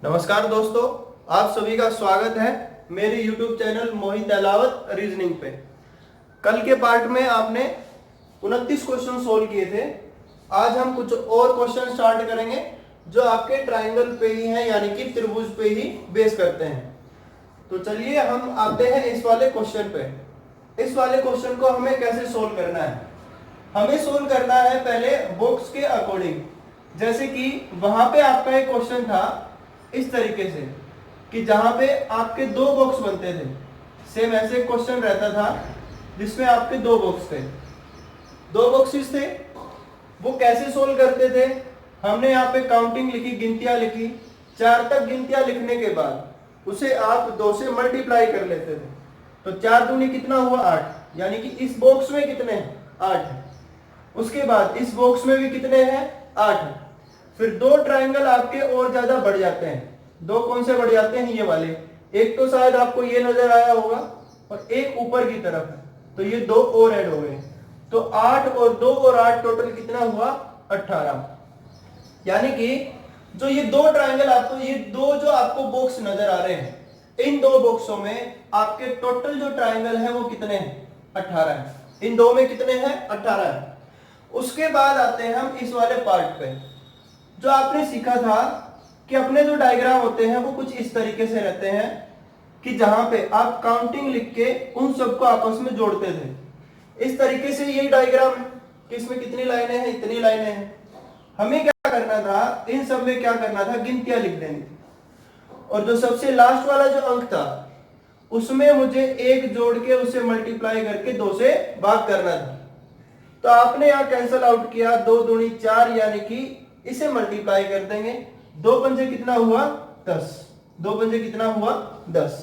नमस्कार दोस्तों, आप सभी का स्वागत है मेरे YouTube चैनल मोहित अलावत रीजनिंग पे। कल के पार्ट में आपने 29 क्वेश्चन सोल्व किए थे। आज हम कुछ और क्वेश्चन स्टार्ट करेंगे जो आपके ट्राइंगल पे ही हैं, यानी कि त्रिभुज पे ही बेस करते हैं। तो चलिए हम आते हैं इस वाले क्वेश्चन पे। इस वाले क्वेश्चन को हमें कैसे सोल्व करना है? हमें सोल्व करना है पहले बॉक्स के अकॉर्डिंग। जैसे कि वहां पे आपका एक क्वेश्चन था इस तरीके से कि जहां पे आपके दो बॉक्स बनते थे। सेम ऐसे क्वेश्चन रहता था जिसमें आपके दो बॉक्स थे, दो बॉक्सेस थे। वो कैसे सोल्व करते थे? हमने यहाँ पे काउंटिंग लिखी, गिनतियां लिखी। 4 तक गिनतियां लिखने के बाद उसे आप 2 से मल्टीप्लाई कर लेते थे। तो 4 दूनी कितना हुआ? 8, यानी कि इस बॉक्स में कितने हैं? 8। उसके बाद इस बॉक्स में भी कितने हैं? 8। फिर 2 ट्राइंगल आपके और ज्यादा बढ़ जाते हैं। 2 कौन से बढ़ जाते हैं? ये वाले। एक तो शायद आपको ये नजर आया होगा और एक ऊपर की तरफ है, तो ये 2 और ऐड हो गए। तो 8 और 2 और 8 टोटल कितना हुआ? 18। यानी कि जो ये 2 ट्राइंगल आपको, ये 2 जो आपको बॉक्स नजर आ रहे हैं, इन 2 बॉक्सों में आपके टोटल जो ट्राइंगल है वो कितने हैं? 18 है। इन 2 में कितने हैं? 18 है। उसके बाद आते हैं हम इस वाले पार्ट पे। जो आपने सीखा था कि अपने जो डायग्राम होते हैं वो कुछ इस तरीके से रहते हैं कि जहां पे आप काउंटिंग लिख के उन सबको आपस में जोड़ते थे। इस तरीके से यही डायग्राम है कि इसमें कितनी लाइनें हैं? इतनी लाइनें हैं। हमें क्या करना था? इन सब में क्या करना था? गिनतियां लिख देनी थी। और जो सबसे लास्ट वाला जो अंक था उसमें मुझे 1 जोड़ के उसे मल्टीप्लाई करके 2 से भाग करना था। तो आपने यहां कैंसल आउट किया, 2 दूनी 4, यानी कि इसे मल्टीप्लाई कर देंगे। 2 पंजे कितना हुआ? 10। 2 पंजे कितना हुआ? 10।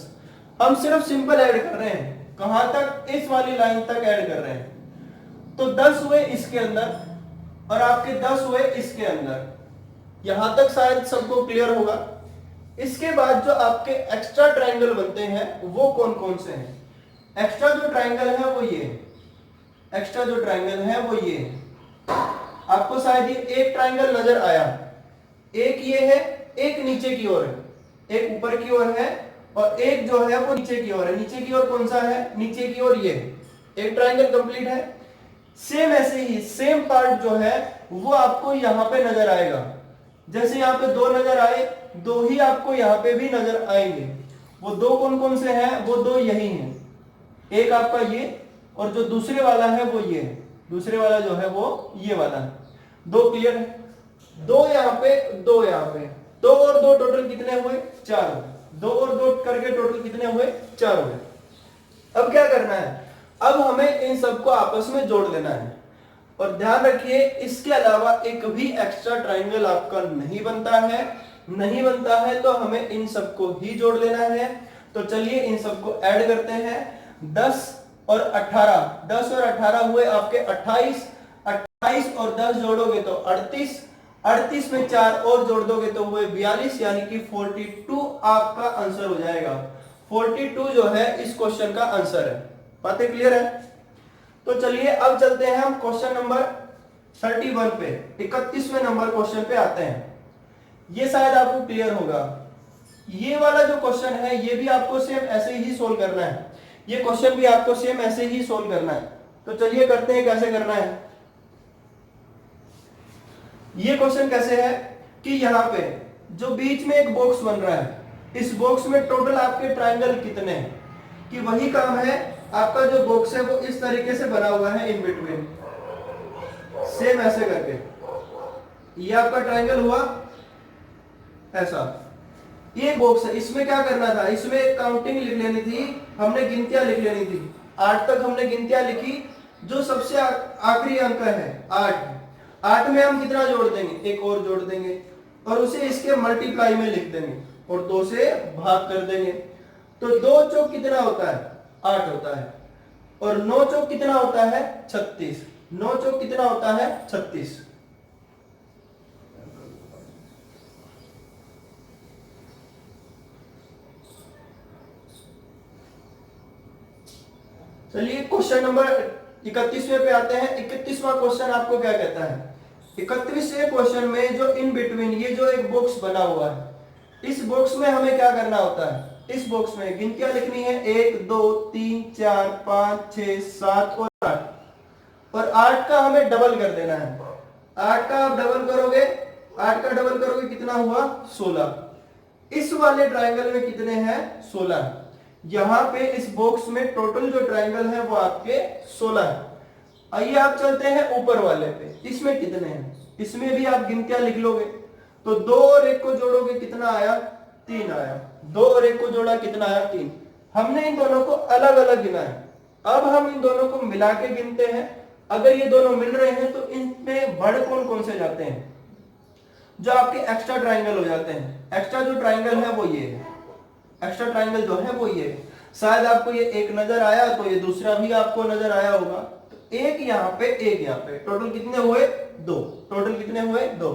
हम सिर्फ सिंपल ऐड कर रहे हैं। कहां तक? इस वाली लाइन तक ऐड कर रहे हैं। तो 10 हुए इसके अंदर और आपके 10 हुए इसके अंदर। यहां तक शायद सबको क्लियर होगा। इसके बाद जो आपके एक्स्ट्रा ट्राइंगल बनते हैं वो कौन कौन से हैं? एक्स्ट्रा जो ट्राइंगल है वो ये, एक्स्ट्रा जो ट्राइंगल है वो ये। आपको शायद ये एक ट्राइंगल नजर आया। एक ये है, एक नीचे की ओर है, एक ऊपर की ओर है और एक जो है वो नीचे की ओर है। नीचे की ओर कौन सा है? नीचे की ओर ये। एक ट्राइंगल कंप्लीट है। सेम ऐसे ही सेम पार्ट जो है वो आपको यहां पे नजर आएगा। जैसे यहां पे 2 नजर आए, 2 ही आपको यहां पे भी नजर आएंगे। वो 2 कौन कौन से हैं? वो 2 यही हैं। एक आपका ये और जो दूसरे वाला है वो ये है। दूसरे वाला जो है वो ये वाला है। 2 क्लियर है? 2 यहाँ पे, 2 यहाँ पे। 2 और 2 टोटल कितने हुए? 4 हुए। 2 और 2 करके टोटल कितने हुए? 4 हुए। अब क्या करना है? अब हमें इन सबको आपस में जोड़ लेना है। और ध्यान रखिए, इसके अलावा एक भी एक्स्ट्रा ट्राइंगल आपका नहीं बनता है। नहीं बनता है तो हमें इन सबको ही जोड़ लेना है। तो चलिए इन सबको ऐड करते हैं। 10 और 18, 10 और 18 हुए आपके 28। 28 और 10 जोड़ोगे तो 38। 38 में 4 और जोड़ दोगे तो हुए 42, यानी कि 42 आपका आंसर हो जाएगा। 42 जो है इस क्वेश्चन का आंसर है। बातें क्लियर है? तो चलिए अब चलते हैं हम क्वेश्चन नंबर 31 पे, 31वें नंबर क्वेश्चन पे आते हैं। ये शायद आपको क्लियर होगा। ये वाला जो क्वेश्चन है ये भी आपको सेम ऐसे ही सोल्व करना है। ये क्वेश्चन भी आपको सेम ऐसे ही सोल्व करना है। तो चलिए करते हैं कैसे करना है। ये क्वेश्चन कैसे है कि यहां पे जो बीच में एक बॉक्स बन रहा है, इस बॉक्स में टोटल आपके ट्राइंगल कितने हैं? कि वही काम है, आपका जो बॉक्स है वो इस तरीके से बना हुआ है इन बिटवीन, सेम ऐसे करके। ये आपका ट्राइंगल हुआ ऐसा। ये बॉक्स है, इसमें क्या करना था? इसमें एक काउंटिंग लिख लेनी थी, हमने गिनतियां लिख लेनी थी। 8 तक हमने गिनतियां लिखी। जो सबसे आखिरी अंक है 8। 8 में हम कितना जोड़ देंगे? 1 और जोड़ देंगे और उसे इसके मल्टीप्लाई में लिख देंगे और 2 से भाग कर देंगे। तो 2 चौक कितना होता है? 8 होता है। और 9 चौक कितना होता है? 36। 9 चौक कितना होता है? 36। चलिए क्वेश्चन नंबर 31वें पे आते हैं। 31वां क्वेश्चन आपको क्या कहता है? 31वें क्वेश्चन में जो इन बिटवीन ये जो एक बॉक्स बना हुआ है, इस बॉक्स में हमें क्या करना होता है, इस बॉक्स में गिनतियां लिखनी है 1 2 3 4 5 6 7 और 8, और 8 का हमें डबल कर देना है। 8 का आप डबल करोगे, 8 का डबल करोगे कितना हुआ 16। इस वाले ट्राइंगल में कितने हैं 16। यहां पे इस बॉक्स में टोटल जो ट्राइंगल है वो आपके 16 है। आइए आप चलते हैं ऊपर वाले पे, इसमें कितने हैं, इसमें भी आप गिनतियां लिख लोगे। तो 2 और 1 को जोड़ोगे कितना आया 3 आया, 2 और 1 को जोड़ा कितना आया 3। हमने इन दोनों को अलग अलग गिना है, अब हम इन दोनों को मिला के गिनते हैं। अगर ये दोनों मिल रहे हैं तो इनमें बढ़ कौन कौन से जाते हैं, जो आपके एक्स्ट्रा ट्राइंगल हो जाते हैं। एक्स्ट्रा जो ट्राइंगल है वो ये है, एक्स्ट्रा ट्राइंगल जो है वो ये है। शायद आपको ये एक नजर आया तो ये दूसरा भी आपको नजर आया होगा। तो एक यहाँ पे एक यहाँ पे, टोटल कितने हुए 2, टोटल कितने हुए 2।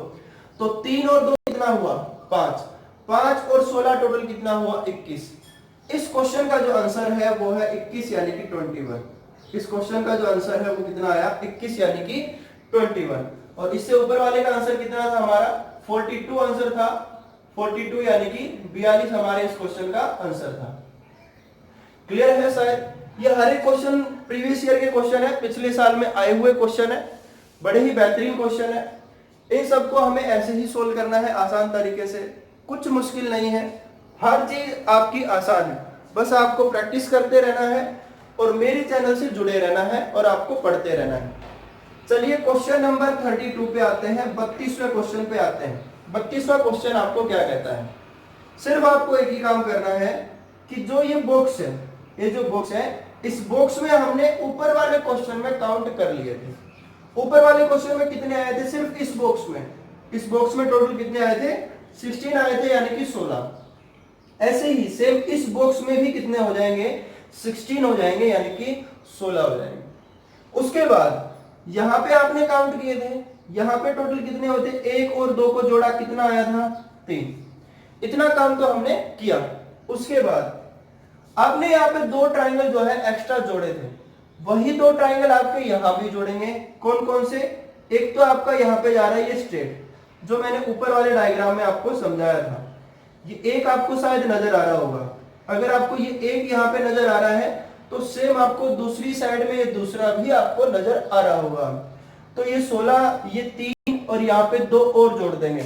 तो 3 और 2 कितना हुआ 5, 5 और 16 टोटल कितना हुआ 21। इस क्वेश्चन का जो आंसर है वो है 21 यानी कि 21। इस क्वेश्चन का जो आंसर है वो कितना आया 21 यानी कि 21। और इससे ऊपर वाले का आंसर कितना था हमारा 42 आंसर था, 42 यानी कि 42 हमारे इस क्वेश्चन का आंसर था। क्लियर है शायद। ये हर एक क्वेश्चन प्रीवियस ईयर के क्वेश्चन है, पिछले साल में आए हुए क्वेश्चन है, बड़े ही बेहतरीन क्वेश्चन है। इन सबको हमें ऐसे ही सोल्व करना है आसान तरीके से, कुछ मुश्किल नहीं है, हर चीज आपकी आसान है। बस आपको प्रैक्टिस करते रहना है और मेरे चैनल से जुड़े रहना है और आपको पढ़ते रहना है। चलिए क्वेश्चन नंबर 32 पे आते हैं, 32वें क्वेश्चन पे आते हैं। 32वां क्वेश्चन आपको क्या कहता है, सिर्फ आपको एक ही काम करना है कि जो ये बॉक्स है, ये जो बॉक्स है, इस बॉक्स में हमने ऊपर वाले क्वेश्चन में काउंट कर लिए थे। ऊपर वाले क्वेश्चन में कितने आए थे, सिर्फ इस बॉक्स में, इस बॉक्स में टोटल कितने आए थे 16 आए थे यानी कि 16। ऐसे ही सेम इस बॉक्स में भी कितने हो जाएंगे 16 हो जाएंगे यानी कि 16 हो जाएंगे। उसके बाद यहां पे आपने काउंट किए थे, यहां पे टोटल कितने होते 1 और 2 को जोड़ा कितना आया था 3। इतना काम तो हमने किया। उसके बाद आपने यहाँ पे 2 ट्राइंगल जो है एक्स्ट्रा जोड़े थे, वही 2 ट्राइंगल आपके यहां भी जोड़ेंगे। कौन कौन से, एक तो आपका यहाँ पे जा रहा है ये स्ट्रेट, जो मैंने ऊपर वाले डायग्राम में आपको समझाया था। ये एक आपको शायद नजर आ रहा होगा, अगर आपको ये एक यहाँ पे नजर आ रहा है तो सेम आपको दूसरी साइड में ये दूसरा भी आपको नजर आ रहा होगा। तो ये 16, ये 3 और यहाँ पे 2 और जोड़ देंगे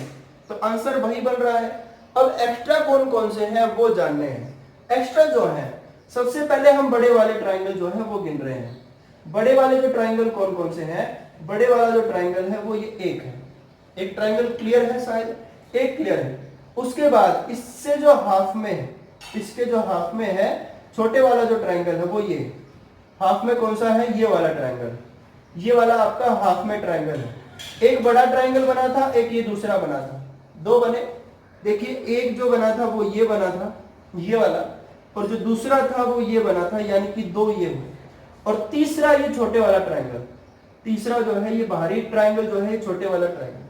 तो आंसर वही बन रहा है। अब एक्स्ट्रा कौन कौन से हैं वो जानने हैं। एक्स्ट्रा जो है, सबसे पहले हम बड़े वाले ट्राइंगल जो है वो गिन रहे हैं। बड़े वाले जो ट्राइंगल कौन कौन से हैं, बड़े वाला जो ट्राइंगल है वो ये एक है। एक ट्राइंगल क्लियर है शायद, एक क्लियर है। उसके बाद इससे जो हाफ में है, इसके जो हाफ में है छोटे वाला जो ट्राइंगल है वो ये हाफ में कौन सा है, ये वाला ट्राइंगल, ये वाला आपका हाफ में ट्राइंगल है। एक बड़ा ट्राइंगल बना था, एक ये दूसरा बना था, 2 बने। देखिए एक जो बना था वो ये बना था, ये वाला, और जो दूसरा था वो ये बना था, यानी कि 2 ये हुए। और तीसरा ये छोटे वाला ट्राइंगल, तीसरा जो है ये बाहरी ट्राइंगल जो है छोटे वाला ट्राइंगल।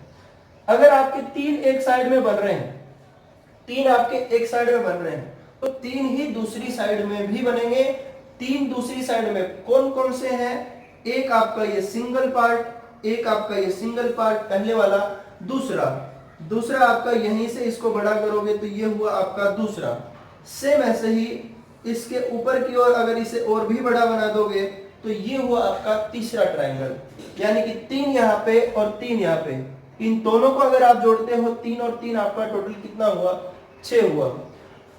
अगर आपके 3 एक साइड में बन रहे हैं, 3 आपके एक साइड में बन रहे हैं तो 3 ही दूसरी साइड में भी बनेंगे। 3 दूसरी साइड में कौन कौन से हैं, एक आपका ये सिंगल पार्ट, एक आपका ये सिंगल पार्ट पहले वाला, दूसरा आपका यहीं से इसको बड़ा करोगे तो ये हुआ आपका दूसरा। सेम ऐसे ही इसके ऊपर की ओर अगर इसे और भी बड़ा बना दोगे तो ये हुआ आपका तीसरा ट्राइंगल, यानी कि 3 यहाँ पे और 3 यहाँ पे। इन दोनों को अगर आप जोड़ते हो 3 और 3 आपका टोटल कितना हुआ 6 हुआ।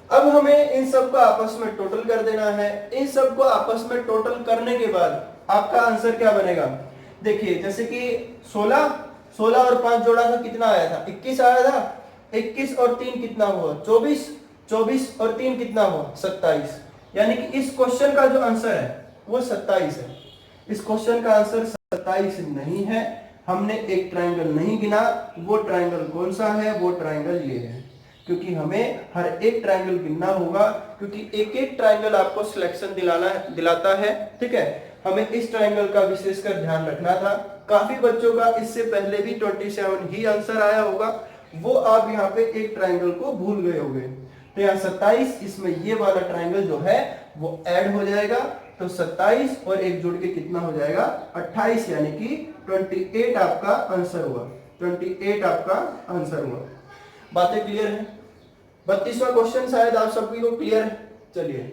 अब हमें इन सब को आपस में टोटल कर देना है। इन सब को आपस में टोटल करने के बाद आपका आंसर क्या बनेगा, देखिए जैसे कि 16 और 5 जोड़ा था कितना आया था 21 आया था। 21 और 3 कितना हुआ 24, 24 और 3 कितना हुआ 27। यानी कि इस क्वेश्चन का जो आंसर है वो 27 है। इस क्वेश्चन का आंसर 27 नहीं है। हमने एक ट्राइंगल नहीं गिना, वो ट्राइंगल कौन सा है, वो ट्राइंगल ये है। क्योंकि हमें हर एक ट्राइंगल गिनना होगा, क्योंकि एक एक ट्राइंगल आपको सिलेक्शन दिलाता है। ठीक है, हमें इस ट्राइंगल का विशेषकर ध्यान रखना था। काफी बच्चों का इससे पहले भी 27 ही आंसर आया होगा, वो आप यहाँ पे एक ट्राइंगल को भूल गए होंगे। तो यहाँ 27, इसमें ये वाला ट्राइंगल जो है वो ऐड हो जाएगा, तो 27 और 1 जुड़ के कितना हो जाएगा 28, यानी कि 28 आपका आंसर हुआ। 28 आपका आंसर हुआ। बातें क्लियर है? 32वां क्वेश्चन शायद आप सभी को क्लियर है। चलिए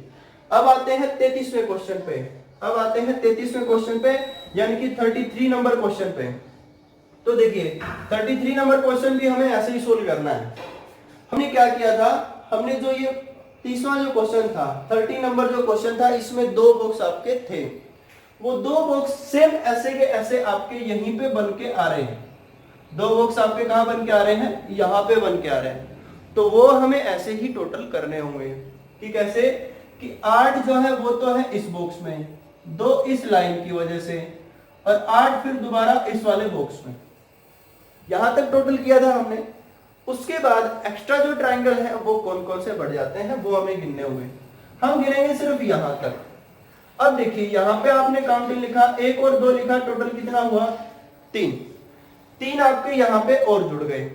अब आते हैं 33वें क्वेश्चन पे। अब आते हैं 33वें क्वेश्चन पे, यानी कि 33 नंबर क्वेश्चन पे। तो देखिए 33 नंबर क्वेश्चन भी हमें ऐसे ही सोल्व करना है। हमने क्या किया था, हमने जो ये 30वां जो क्वेश्चन था, 30 नंबर जो क्वेश्चन था, इसमें 2 बॉक्स आपके थे। वो 2 बॉक्स सेम ऐसे के ऐसे आपके यहीं पे बन के आ रहे हैं। 2 बॉक्स आपके कहां बन के आ रहे हैं, यहाँ पे बन के आ रहे हैं। तो वो हमें ऐसे ही टोटल करने होंगे कि कैसे, कि 8 जो है वो तो है इस बॉक्स में, 2 इस लाइन की वजह से, और 8 फिर दोबारा इस वाले बॉक्स में। यहां तक टोटल किया था हमने। उसके बाद एक्स्ट्रा जो ट्राइंगल है वो कौन कौन से बढ़ जाते हैं वो हमें गिनने होंगे। हम गिनेंगे सिर्फ यहां तक। अब देखिए यहां पे आपने काउंटिंग लिखा, 1 और 2 लिखा, टोटल कितना हुआ 3 आपके यहां पे और जुड़ गए।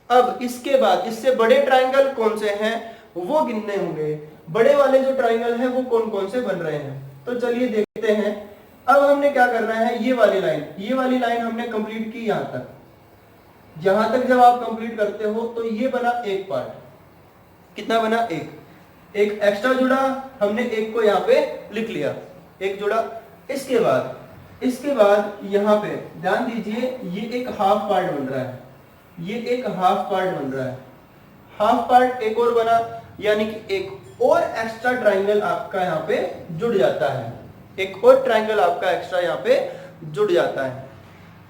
अब इसके बाद इससे बड़े ट्राइंगल कौन से हैं वो गिनने होंगे। बड़े वाले जो ट्राइंगल हैं वो कौन कौन से बन रहे हैं, तो चलिए देखते हैं। अब हमने क्या करना है, ये वाली लाइन हमने कंप्लीट की यहां तक। यहां तक जब आप कंप्लीट करते हो तो ये बना एक पार्ट। कितना बना, एक एक्स्ट्रा जुड़ा, हमने एक को यहाँ पे लिख लिया, एक जुड़ा। इसके बाद यहाँ पे ध्यान दीजिए, ये एक हाफ पार्ट बन रहा है, ये एक हाफ पार्ट बन रहा है। हाफ पार्ट एक और बना, यानी कि एक और एक्स्ट्रा ट्राइंगल आपका यहाँ पे जुड़ जाता है। एक और ट्राइंगल आपका एक्स्ट्रा यहाँ पे जुड़ जाता है।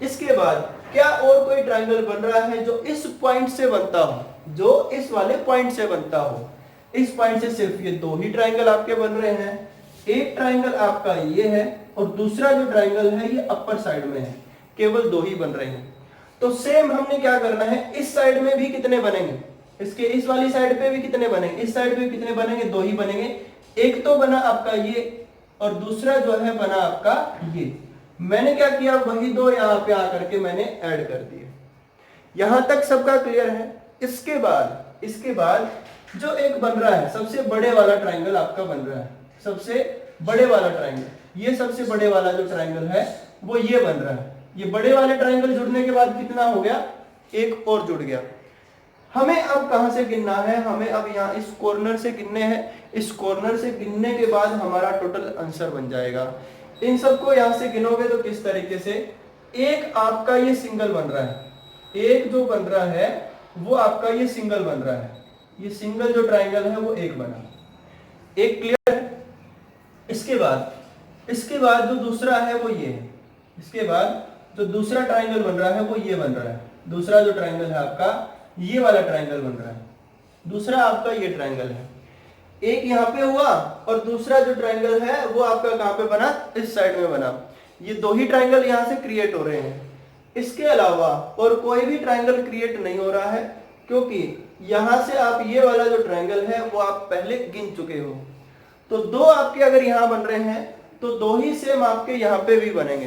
इसके बाद क्या और कोई ट्राइंगल बन रहा है जो इस पॉइंट से बनता हो, जो इस वाले पॉइंट से बनता हो। इस पॉइंट से सिर्फ ये 2 ही ट्राइंगल आपके बन रहे हैं। एक ट्राइंगल आपका ये है और दूसरा जो ट्राइंगल है ये अपर साइड में है, केवल 2 ही बन रहे हैं। तो सेम हमने क्या करना है, इस साइड में भी कितने बनेंगे, इसके इस वाली साइड पे भी कितने बनेंगे, इस साइड पे भी कितने बनेंगे, 2 ही बनेंगे। एक तो बना आपका ये और दूसरा जो है बना आपका ये। मैंने क्या किया, वही 2 यहाँ पे आकर के मैंने ऐड कर दिए। यहां तक सबका क्लियर है। इसके बाद जो एक बन रहा है, सबसे बड़े वाला ट्राइंगल आपका बन रहा है, सबसे बड़े वाला ट्राइंगल, ये सबसे बड़े वाला जो ट्राइंगल है वो ये बन रहा है। ये बड़े वाले ट्राइंगल जुड़ने के बाद कितना हो गया, एक और जुड़ गया। हमें अब कहां से गिनना है, हमें अब यहाँ इस कॉर्नर से गिनने हैं। इस कॉर्नर से गिनने के बाद हमारा टोटल आंसर बन जाएगा। इन सबको यहां से गिनोगे तो किस तरीके से, एक आपका ये सिंगल बन रहा है, एक जो बन रहा है वो आपका ये सिंगल बन रहा है। ये सिंगल जो ट्राइंगल है वो एक बना, एक क्लियर है। इसके बाद जो दूसरा है वो ये है। इसके बाद जो दूसरा ट्राइंगल बन रहा है वो ये बन रहा है। दूसरा जो ट्राइंगल है आपका ये वाला ट्राइंगल बन रहा है। दूसरा आपका ये ट्राइंगल है, एक यहाँ पे हुआ और दूसरा जो ट्राइंगल है वो आपका कहां पे बना, इस साइड में बना। ये 2 ही ट्राइंगल यहां से क्रिएट हो रहे हैं। इसके अलावा और कोई भी ट्राइंगल क्रिएट नहीं हो रहा है, क्योंकि यहां से आप ये वाला जो ट्राइंगल है वो आप पहले गिन चुके हो। तो 2 आपके अगर यहां बन रहे हैं तो 2 ही सेम आपके यहां पे भी बनेंगे।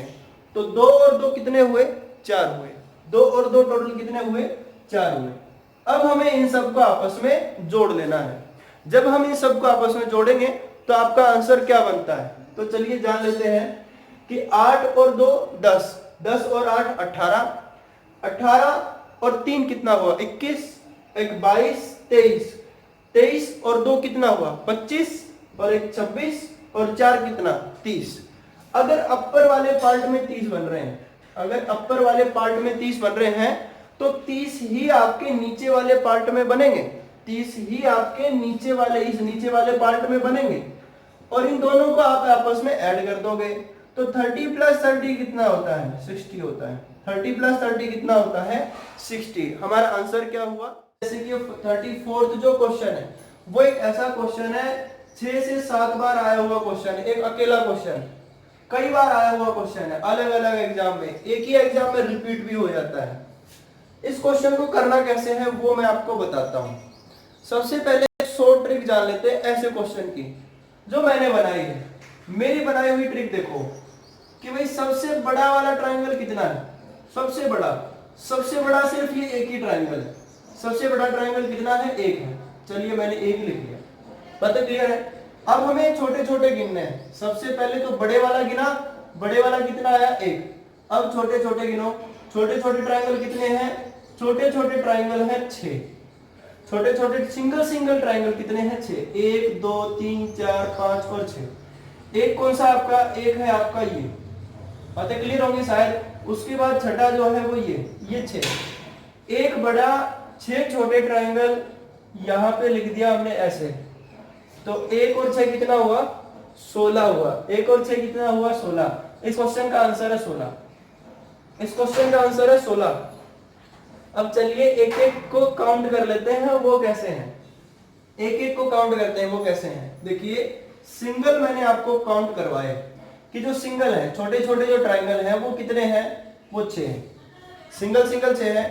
तो 2 और 2 कितने हुए, 4 हुए। 2 और 2 टोटल कितने हुए, 4 हुए। अब हमें इन सबको आपस में जोड़ लेना है। जब हम इन सबको आपस में जोड़ेंगे तो आपका आंसर क्या बनता है, तो चलिए जान लेते हैं कि 8 और 2 10, 10 और 8 18, 18 और 3 कितना हुआ 21, 1 22, 23, 23 और 2 कितना हुआ 25, और 1 26 और 4 कितना 30। अगर अपर वाले पार्ट में 30 बन रहे हैं, अगर अपर वाले पार्ट में 30 बन रहे हैं तो 30 ही आपके नीचे वाले पार्ट में बनेंगे। 30 ही आपके नीचे वाले, इस नीचे वाले पार्ट में बनेंगे। और इन दोनों को आप आपस में ऐड कर दोगे तो 30 + 30 कितना होता है, 60 होता है। 30 + 30 कितना होता है, 60। हमारा आंसर क्या हुआ, जैसे कि 34th जो क्वेश्चन है वो एक ऐसा क्वेश्चन है 6 से 7 बार आया हुआ क्वेश्चन है। एक अकेला क्वेश्चन, कई बार आया हुआ क्वेश्चन है, अलग अलग एग्जाम में, एक ही एग्जाम में रिपीट भी हो जाता है। इस क्वेश्चन को करना कैसे है वो मैं आपको बताता हूं। सबसे पहले एक शॉर्ट ट्रिक जान लेते हैं ऐसे क्वेश्चन की जो मैंने बनाई है। मेरी बनाई हुई ट्रिक देखो कि भाई सबसे बड़ा वाला ट्राइंगल कितना है, सबसे बड़ा सिर्फ ये एक ही ट्राइंगल है। सबसे बड़ा ट्राइंगल कितना है, 1 है। चलिए मैंने 1 लिख लिया, पता क्लियर है। अब हमें छोटे छोटे गिनने हैं। सबसे पहले तो बड़े वाला गिना, बड़े वाला कितना आया 1। अब छोटे छोटे गिनो, छोटे छोटे ट्राइंगल कितने हैं, छोटे छोटे ट्राइंगल है 6। छोटे छोटे सिंगल सिंगल ट्राइंगल कितने हैं? 6। 1 2 3 4 5 और 6। एक कौन सा आपका? एक है आपका ये, बातें क्लियर होंगी शायद। उसके बाद छठा जो है वो ये 6। एक बड़ा 6 छोटे ट्राइंगल यहाँ पे लिख दिया हमने ऐसे, तो 1 और 6 कितना हुआ? 16 हुआ। 1 और 6 कितना हुआ? 16। इस क्वेश्चन का आंसर है 16। इस क्वेश्चन का आंसर है 16। अब चलिए एक एक को काउंट कर लेते हैं, वो कैसे हैं। एक एक को काउंट करते हैं, वो कैसे हैं। देखिए सिंगल मैंने आपको काउंट करवाए कि जो सिंगल है, छोटे छोटे जो ट्राइंगल है वो कितने हैं? वो 6 हैं। सिंगल सिंगल 6 है।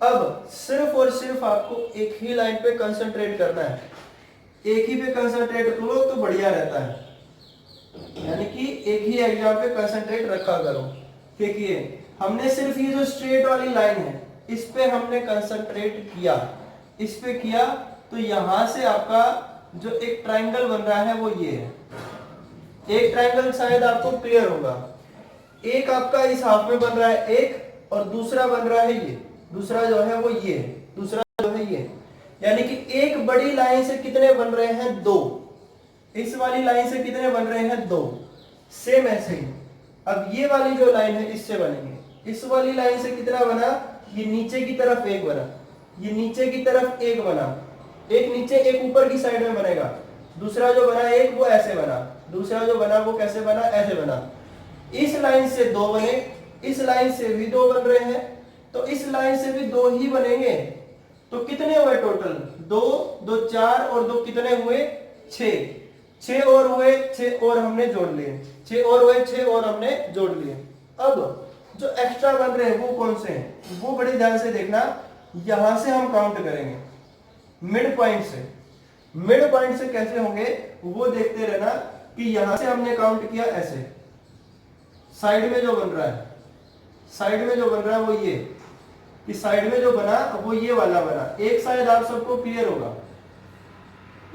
अब सिर्फ और सिर्फ आपको एक ही लाइन पे कंसंट्रेट करना है। एक ही पे कंसंट्रेट करो तो बढ़िया रहता है, यानी कि एक ही एग्जाम पे कंसंट्रेट रखा करो। देखिए हमने सिर्फ ये जो स्ट्रेट वाली लाइन है इस पे हमने कंसंट्रेट किया, इस पे किया, तो यहां से आपका जो एक ट्राइंगल बन रहा है वो ये है। एक ट्राइंगल शायद आपको क्लियर होगा। एक आपका इस हाफ में बन रहा है एक, और दूसरा बन रहा है ये, दूसरा जो है वो ये है, दूसरा जो है ये, यानी कि एक बड़ी लाइन से कितने बन रहे हैं? 2। इस वाली लाइन से कितने बन रहे हैं? 2। सेम ऐसे ही अब ये वाली जो लाइन है इससे बनेंगे। इस वाली लाइन से कितना बना? ये नीचे की तरफ एक बना, ये नीचे की तरफ एक बना, एक नीचे एक ऊपर की साइड में बनेगा। दूसरा जो बना एक वो ऐसे बना, दूसरा जो बना वो कैसे बना? ऐसे बना। इस लाइन से 2 बने, इस लाइन से भी 2 बन रहे हैं, तो इस लाइन से भी 2 ही बनेंगे। तो कितने हुए टोटल? 2 2 4 और 2 कितने हुए? 6। 6 और हुए, 6 और हमने जोड़ लिए, 6 और हुए, 6 और हमने जोड़ लिए। अब जो एक्स्ट्रा बन रहे हैं वो कौन से हैं? वो बड़े ध्यान से देखना। यहां से हम काउंट करेंगे मिड पॉइंट से। मिड पॉइंट से कैसे होंगे वो देखते रहना कि यहां से हमने काउंट किया ऐसे, साइड में जो बन रहा है, साइड में जो बन रहा है वो ये, कि साइड में जो बना वो ये वाला बना। एक शायद आप सबको क्लियर होगा,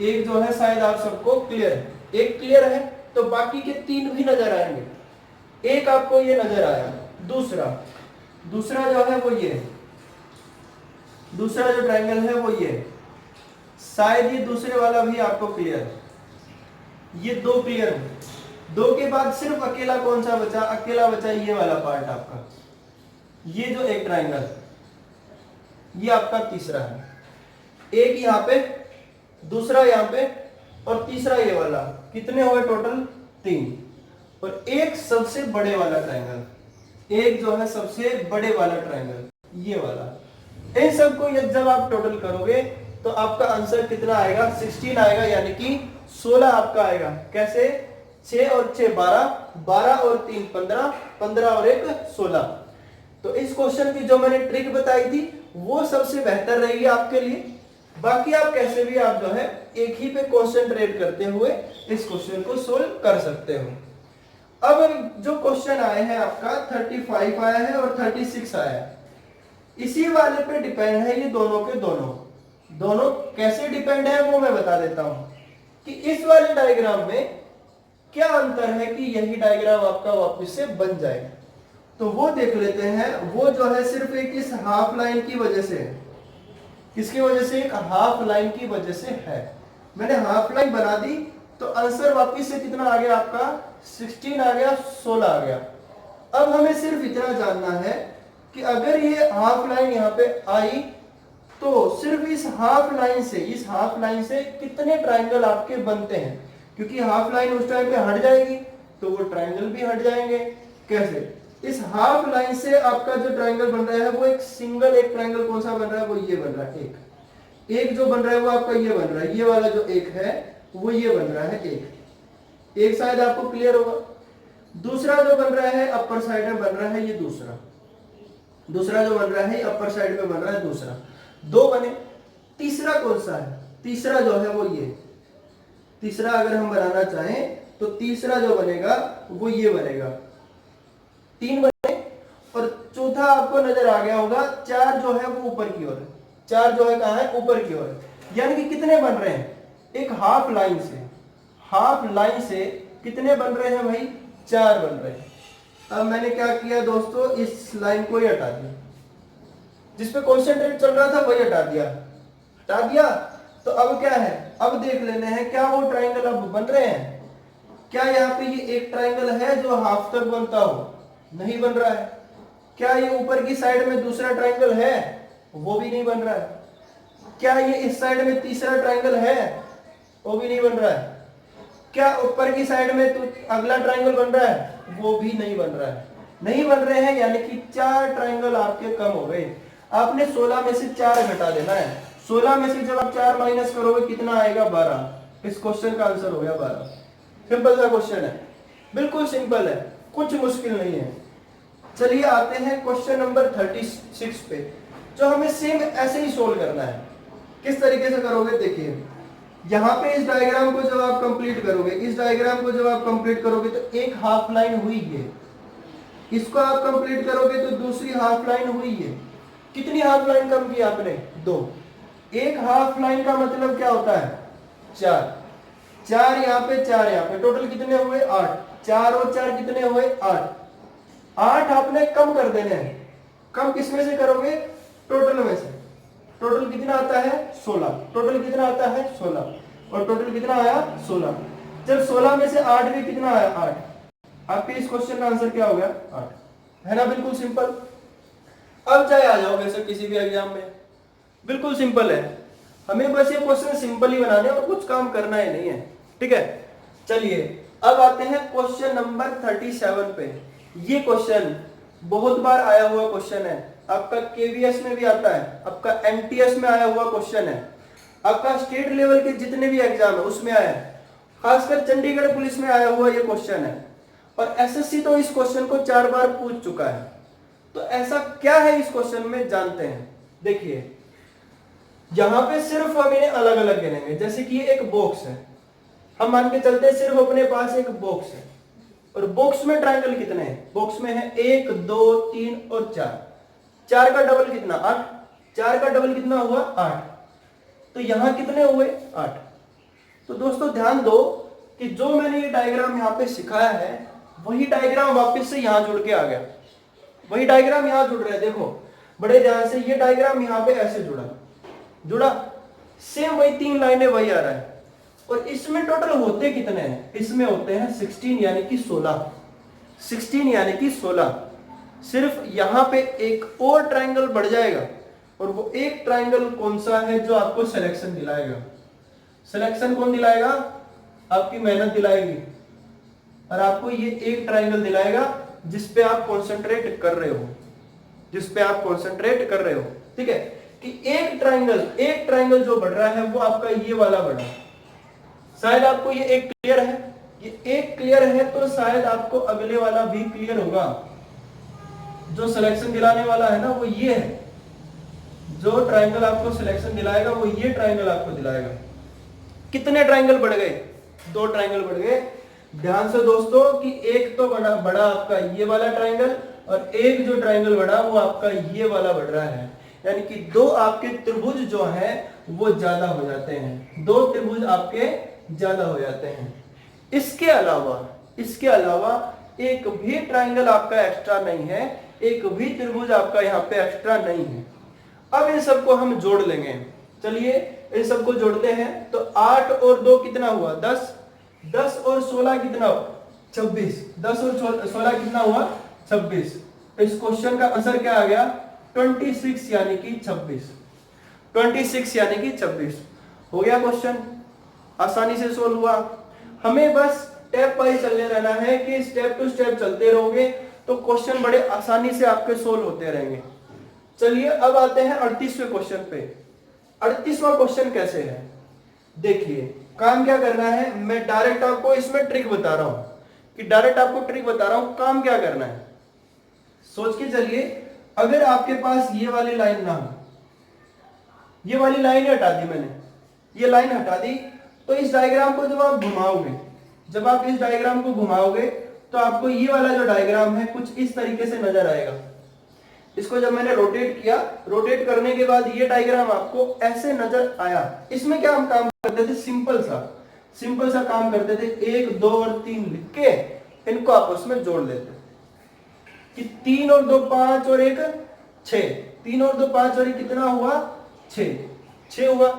एक जो है शायद आप सबको क्लियर है। एक क्लियर है तो बाकी के 3 भी नजर आएंगे। एक आपको ये नजर आया, दूसरा जो है वो ये, दूसरा जो ट्रायंगल है वो ये, शायद ये दूसरे वाला भी आपको क्लियर है। ये 2 क्लियर है। 2 के बाद सिर्फ अकेला कौन सा बचा? अकेला बचा ये वाला पार्ट आपका, ये जो एक ट्रायंगल, ये आपका तीसरा है। एक यहां पे, दूसरा यहां पे, और तीसरा ये वाला। कितने हुए टोटल? 3। और एक सबसे बड़े वाला ट्रायंगल, एक जो है सबसे बड़े वाला ट्रायंगल, ये वाला। इन सबको जब आप टोटल करोगे तो आपका आंसर कितना आएगा? 16 आएगा, यानी कि 16 आपका आएगा। कैसे? 6 और 6 12, 12 और 3 15, 15 और 1 16। तो इस क्वेश्चन की जो मैंने ट्रिक बताई थी वो सबसे बेहतर रहेगी आपके लिए। बाकी आप कैसे भी आप जो है एक ही पे कंसंट्रेट करते हुए इस क्वेश्चन को सोल्व कर सकते हो। अब जो क्वेश्चन आए हैं आपका 35 आया है और 36 आया है, इसी वाले पे डिपेंड है ये दोनों के दोनों। दोनों कैसे डिपेंड है वो मैं बता देता हूं कि इस वाले डायग्राम में क्या अंतर है कि यही डायग्राम आपका वापस से बन जाए। तो वो देख लेते हैं। वो जो है सिर्फ एक इस हाफ लाइन की वजह से है। किसकी वजह से? एक हाफ लाइन की वजह से है। मैंने हाफ लाइन बना दी तो आंसर वापस से कितना आ गया आपका? 16 आ गया, 16 आ गया। अब हमें सिर्फ इतना जानना है कि अगर ये हाफ लाइन यहाँ पे आई तो सिर्फ इस हाफ लाइन से कितने ट्रायंगल आपके बनते हैं, क्योंकि हाफ लाइन उस टाइम पे हट जाएगी तो वो ट्रायंगल भी हट जाएंगे। कैसे? इस हाफ लाइन से आपका जो ट्रायंगल बन रहा है वो एक सिंगल एक ट्रायंगल कौन सा बन रहा है? वो ये बन रहा है। एक जो बन रहा है वो आपका ये बन रहा है, ये वाला जो एक है वो ये बन रहा है एक शायद आपको क्लियर होगा। दूसरा जो बन रहा है अपर साइड में बन रहा है ये दूसरा जो बन रहा है अपर साइड में बन रहा है दूसरा। 2 बने। तीसरा कौन सा है? तीसरा जो है वो ये, तीसरा अगर हम बनाना चाहें तो तीसरा जो बनेगा वो ये बनेगा। 3 बने। और चौथा आपको नजर आ गया होगा 4 जो है वो ऊपर की ओर है। 4 जो है कहां है? ऊपर की ओर है। यानी कि कितने बन रहे हैं? एक हाफ लाइन से कितने बन रहे हैं भाई? 4 बन रहे हैं। अब मैंने क्या किया दोस्तों, इस लाइन को ही हटा दिया, जिसपे कॉन्सेंट्रेट चल रहा था वही हटा दिया। हटा दिया। तो अब क्या है, अब देख लेने हैं क्या वो ट्राइंगल अब बन रहे हैं। क्या यहाँ पे ये एक ट्राइंगल है जो हाफ तक बनता हो? नहीं बन रहा है। क्या ये ऊपर की साइड में दूसरा ट्राइंगल है? वो भी नहीं बन रहा है। क्या ये इस साइड में तीसरा ट्राइंगल है? वो भी नहीं बन रहा है। क्या ऊपर की साइड में तो अगला ट्राइंगल बन रहा है? वो भी नहीं बन रहा है। नहीं बन रहे हैं यानी कि 4 ट्राइंगल आपके कम हो गए। आपने 16 में से 4 घटा देना है। 16 में से जब आप 4 माइनस करोगे कितना आएगा? 12। इस क्वेश्चन का आंसर हो गया 12। सिंपल सा क्वेश्चन है, बिल्कुल सिंपल है, कुछ मुश्किल नहीं है। चलिए आते हैं क्वेश्चन नंबर 36 पे, जो हमें सेम ऐसे ही सोल्व करना है। किस तरीके से करोगे देखिए, यहाँ पे इस डायग्राम को जब आप कंप्लीट करोगे, इस डायग्राम को जब आप कंप्लीट करोगे तो एक हाफ लाइन हुई है। इसको आप कंप्लीट करोगे तो दूसरी हाफ लाइन हुई है। कितनी हाफ लाइन कम की आपने? 2। एक हाफ लाइन का मतलब क्या होता है? 4। 4 यहाँ पे, 4 यहाँ पे, टोटल कितने हुए? 8। 4 और 4 कितने हुए? 8। 8 आपने कम कर देने हैं। कम किसमें से करोगे? टोटल में से। टोटल कितना आता है? 16। टोटल कितना आता है? 16। और टोटल कितना आया? 16। जब 16 में से 8 भी कितना आया? 8। आपके इस क्वेश्चन का आंसर क्या हो गया? 8। है ना? बिल्कुल सिंपल। अब चाहे आ जाओ वैसे किसी भी एग्जाम में, बिल्कुल सिंपल है। हमें बस ये क्वेश्चन सिंपल ही बनाने और कुछ काम करना ही नहीं है। ठीक है, चलिए अब आते हैं क्वेश्चन नंबर 37 पे। ये क्वेश्चन बहुत बार आया हुआ क्वेश्चन है, आपका केवीएस में भी आता है, आपका एमटीएस में आया हुआ क्वेश्चन है, आपका स्टेट लेवल के जितने भी एग्जाम है उसमें आया है, खासकर चंडीगढ़ पुलिस में आया हुआ ये क्वेश्चन है। और एसएससी तो इस क्वेश्चन को 4 बार पूछ चुका है। तो ऐसा क्या है इस क्वेश्चन में, जानते हैं। देखिए यहां पे सिर्फ हम इन्हें अलग अलग गिनेंगे। जैसे कि ये एक बॉक्स है, हम मान के चलते हैं सिर्फ अपने पास एक बॉक्स है, और बॉक्स में ट्रायंगल कितने हैं? बॉक्स में है 1 2 3 और 4। 4 का डबल कितना? 8। 4 का डबल कितना हुआ? 8। तो यहां कितने हुए? 8। तो दोस्तों ध्यान दो कि जो मैंने ये डायग्राम यहां पे सिखाया है वही डायग्राम वापस से यहां जुड़ के आ गया। वही डायग्राम यहां जुड़ रहा है। देखो बड़े ध्यान से, ये डायग्राम यहां पे ऐसे जुड़ा, सेम वही 3 लाइनें वही आ रहा है। और इसमें टोटल होते कितने हैं? इसमें होते हैं 16 यानी कि 16। 16 यानी कि 16। सिर्फ यहां पे एक और ट्रायंगल बढ़ जाएगा, और वो एक ट्रायंगल कौन सा है जो आपको सिलेक्शन दिलाएगा? सिलेक्शन कौन दिलाएगा? आपकी मेहनत दिलाएगी, और आपको ये एक ट्रायंगल दिलाएगा जिसपे आप कॉन्सेंट्रेट कर रहे हो, ठीक है। कि एक ट्रायंगल जो बढ़ रहा है वो आपका ये वाला बढ़ा। शायद आपको ये एक क्लियर है, ये एक क्लियर है तो शायद आपको अगले वाला भी क्लियर होगा। जो सिलेक्शन दिलाने वाला है ना वो ये है, जो ट्रायंगल आपको सिलेक्शन दिलाएगा वो ये ट्रायंगल आपको दिलाएगा। कितने ट्रायंगल बढ़ गए? 2 ट्रायंगल बढ़ गए। ध्यान से दोस्तों कि एक तो बड़ा आपका ये वाला ट्रायंगल, और एक जो ट्रायंगल बढ़ा वो आपका ये वाला बढ़ रहा है। यानी कि 2 आपके त्रिभुज जो है वो ज्यादा हो जाते हैं, 2 त्रिभुज आपके ज्यादा हो जाते हैं। इसके अलावा एक भी ट्रायंगल आपका एक्स्ट्रा नहीं है, एक भी त्रिभुज आपका यहाँ पे एक्स्ट्रा नहीं है। अब इन सबको हम जोड़ लेंगे। चलिए इन सबको जोड़ते हैं। तो 8 और 2 कितना हुआ? 10। 10 और 16 कितना हुआ? 26। 10 और 16 कितना हुआ? 26। इस क्वेश्चन का आंसर क्या आ गया? 26 यानी कि 26। 26 यानी कि 26 हो गया। क्वेश्चन आसानी से सोल्व हुआ। हमें बस स्टेप वाइज चलने रहना है कि स्टेप टू स्टेप चलते रहोगे तो क्वेश्चन बड़े आसानी से आपके सोल्व होते रहेंगे। चलिए अब आते हैं 38वें क्वेश्चन पे। 38वां क्वेश्चन कैसे है? देखिए काम क्या करना है, मैं डायरेक्ट आपको इसमें ट्रिक बता रहा हूं काम क्या करना है। सोच के चलिए, अगर आपके पास ये वाली लाइन ना हो, ये वाली लाइन हटा दी मैंने, ये लाइन हटा दी, तो इस डायग्राम को जब आप घुमाओगे तो आपको ये वाला जो डायग्राम है कुछ इस तरीके से नजर आएगा। इसको जब मैंने रोटेट किया, रोटेट करने के बाद ये डायग्राम आपको ऐसे नजर आया। इसमें क्या हम काम करते थे? सिंपल सा काम करते थे। 1 2 और 3 लिख के इनको आपस में जोड़ लेते कि 3 और 2 5 और 1 6। 3 और 2 5 और 1 कितना हुआ? 6। 6 हुआ।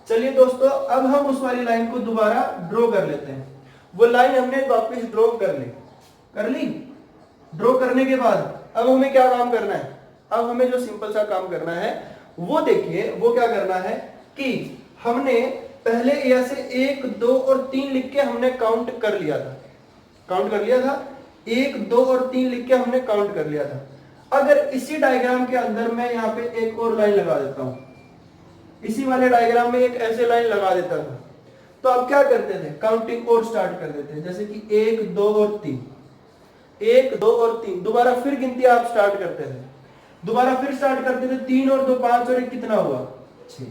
चलिए दोस्तों, अब हम उस वाली लाइन को दोबारा ड्रॉ कर लेते हैं। वो लाइन हमने वापस ड्रॉ कर ली। ड्रॉ करने के बाद अब हमें क्या काम करना है? अब हमें जो सिंपल सा काम करना है वो देखिए, वो क्या करना है कि हमने पहले यहाँ से 1 2 और 3 लिख के हमने काउंट कर लिया था। 1 2 और 3 लिख के हमने काउंट कर लिया था। अगर इसी डायग्राम के अंदर मैं यहाँ पे एक और लाइन लगा देता हूं, इसी वाले डायग्राम में एक ऐसे लाइन लगा देता था, तो अब क्या करते थे? काउंटिंग और स्टार्ट कर देते, जैसे कि 1 2 और 3, 1 2 और 3, दोबारा फिर गिनती आप स्टार्ट करते थे, 3 और 2 5 और 1 कितना हुआ? 6।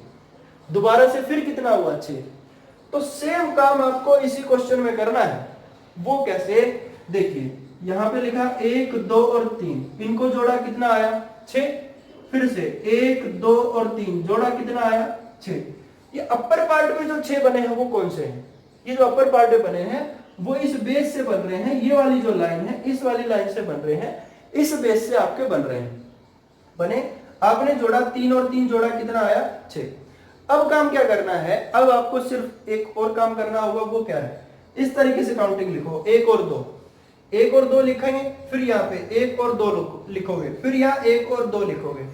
दोबारा से फिर कितना हुआ? 6। तो सेम काम आपको इसी क्वेश्चन में करना है। वो कैसे? देखिए यहां पे लिखा 1 2 और 3, इनको जोड़ा कितना आया? 6। फिर से 1 2 और 3 जोड़ा कितना आया? 6। ये अपर पार्ट में जो 6 बने हैं वो कौन से हैं? ये जो अपर पार्ट में बने हैं वो इस बेस से बन रहे हैं। ये वाली जो लाइन है इस वाली लाइन से बन रहे हैं, इस बेस से आपके बन रहे हैं। बने, आपने जोड़ा 3 और 3 जोड़ा कितना आया? 6। अब काम क्या करना है? अब आपको सिर्फ एक और काम करना होगा। वो क्या है? इस तरीके से काउंटिंग लिखो, 1 और 2, 1 और 2 लिखेंगे, फिर यहाँ पे 1 और 2 लिखोगे, फिर यहाँ 1 और 2 लिखोगे।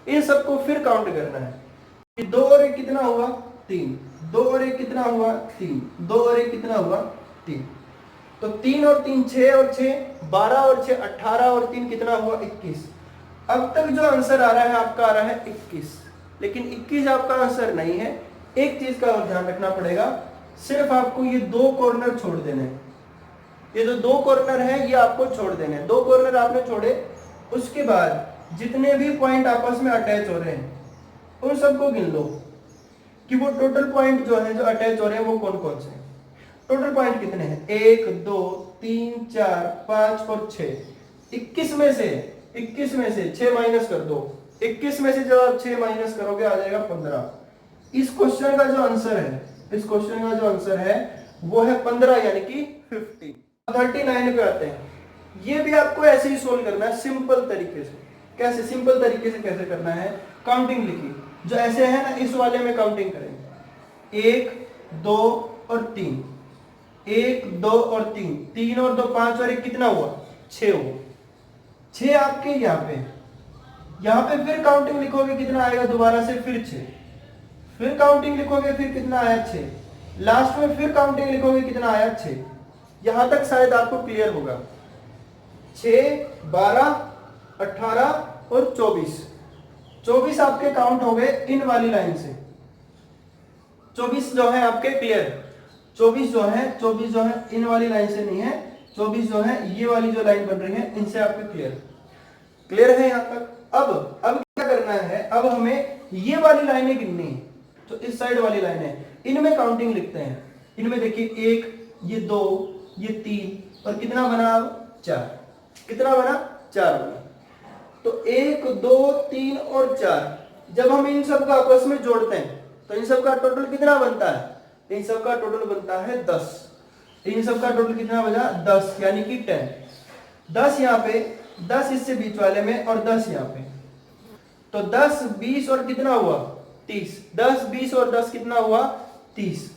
इन सबको फिर काउंट करना है कि 2 और 1 कितना हुआ? 3, 2 और 1 कितना हुआ? 3, 2 और 1 कितना हुआ? 3। तो 3 और 3 6 और 6 12 और 6 18 और 3 कितना हुआ? 21। अब तक जो आंसर आ रहा है आपका आ रहा है 21, लेकिन 21 आपका आंसर नहीं है। एक चीज का ध्यान रखना पड़ेगा, सिर्फ आपको ये 2 कॉर्नर छोड़ देने हैं। ये जो 2 कॉर्नर है ये आपको छोड़ देने हैं। 2 कॉर्नर आपने छोड़े, उसके बाद जितने भी पॉइंट आपस में अटैच हो रहे हैं उन सबको गिन लो कि वो टोटल पॉइंट जो है जो अटैच हो रहे हैं वो कौन कौन से हैं। टोटल पॉइंट कितने हैं? 1 2 3 4 5 और 6। 21 में से 6 माइनस कर दो। 21 में से जब आप 6 माइनस करोगे आ जाएगा 15। इस क्वेश्चन का जो आंसर है वो है 15, यानी कि 50। 39 पे आते हैं। ये भी आपको ऐसे ही सोल्व करना है सिंपल तरीके से। कैसे? सिंपल तरीके से कैसे करना है? काउंटिंग लिखिए, जो ऐसे है ना इस वाले में काउंटिंग करेंगे। 1 2 और 3, 1 2 और 3, 3 और 2 5 और 1 कितना हुआ? 6 हुआ। 6 आपके यहाँ पे फिर काउंटिंग लिखोगे कितना आएगा? दोबारा से फिर 6, फिर काउंटिंग लिखोगे फिर कितना आया? 6। लास्ट में फिर काउंटिंग लिखोगे कितना आया? 6। यहां तक शायद आपको क्लियर होगा। 6 12 18 और 24 आपके काउंट हो गए इन वाली लाइन से। 24 जो है आपके क्लियर। 24 जो है इन वाली लाइन से नहीं है, 24 जो है ये वाली जो लाइन बन रही है इनसे आपके क्लियर है यहां तक। अब क्या करना है? अब हमें ये वाली लाइनें गिननी है, तो इस साइड वाली लाइन है, इनमें काउंटिंग लिखते हैं। इनमें देखिए 1, ये 2, ये 3 और कितना बना? अब 4। कितना बना? 4 बना। तो 1 2 3 और 4 जब हम इन सब को आपस में जोड़ते हैं तो इन सब का टोटल कितना बनता है? इन सब का टोटल बनता है 10। इन सब का टोटल कितना बजा? 10, यानी कि 10। 10 यहाँ पे, 10 इससे बीच वाले में और 10 यहाँ पे, तो 10 20 और कितना हुआ? 30। 10 20 और 10 कितना हुआ? 30।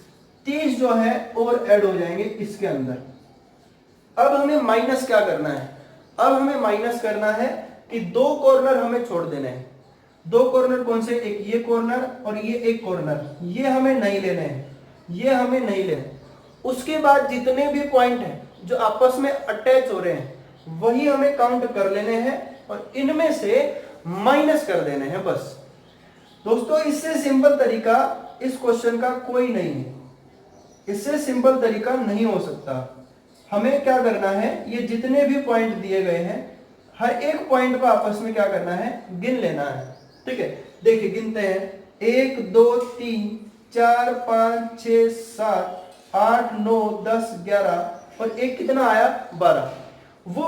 30 जो है और ऐड हो जाएंगे इसके अंदर। अब हमें माइनस क्या करना है? अब हमें माइनस करना है कि 2 कॉर्नर हमें छोड़ देने हैं। 2 कॉर्नर कौन से? एक ये कॉर्नर और ये एक कॉर्नर, ये हमें नहीं लेने हैं, ये हमें नहीं लेने। उसके बाद जितने भी पॉइंट हैं जो आपस में अटैच हो रहे हैं वही हमें काउंट कर लेने हैं और इनमें से माइनस कर देने हैं, बस। दोस्तों इससे सिंपल तरीका इस क्वेश्चन का कोई नहीं है, इससे सिंपल तरीका नहीं हो सकता। हमें क्या करना है? ये जितने भी पॉइंट दिए गए हैं हर एक पॉइंट को आपस में क्या करना है? गिन लेना है। ठीक है, देखिए गिनते हैं। 1 2 3 4 5 6 7 8 9 10 11 और एक कितना आया? 12। वो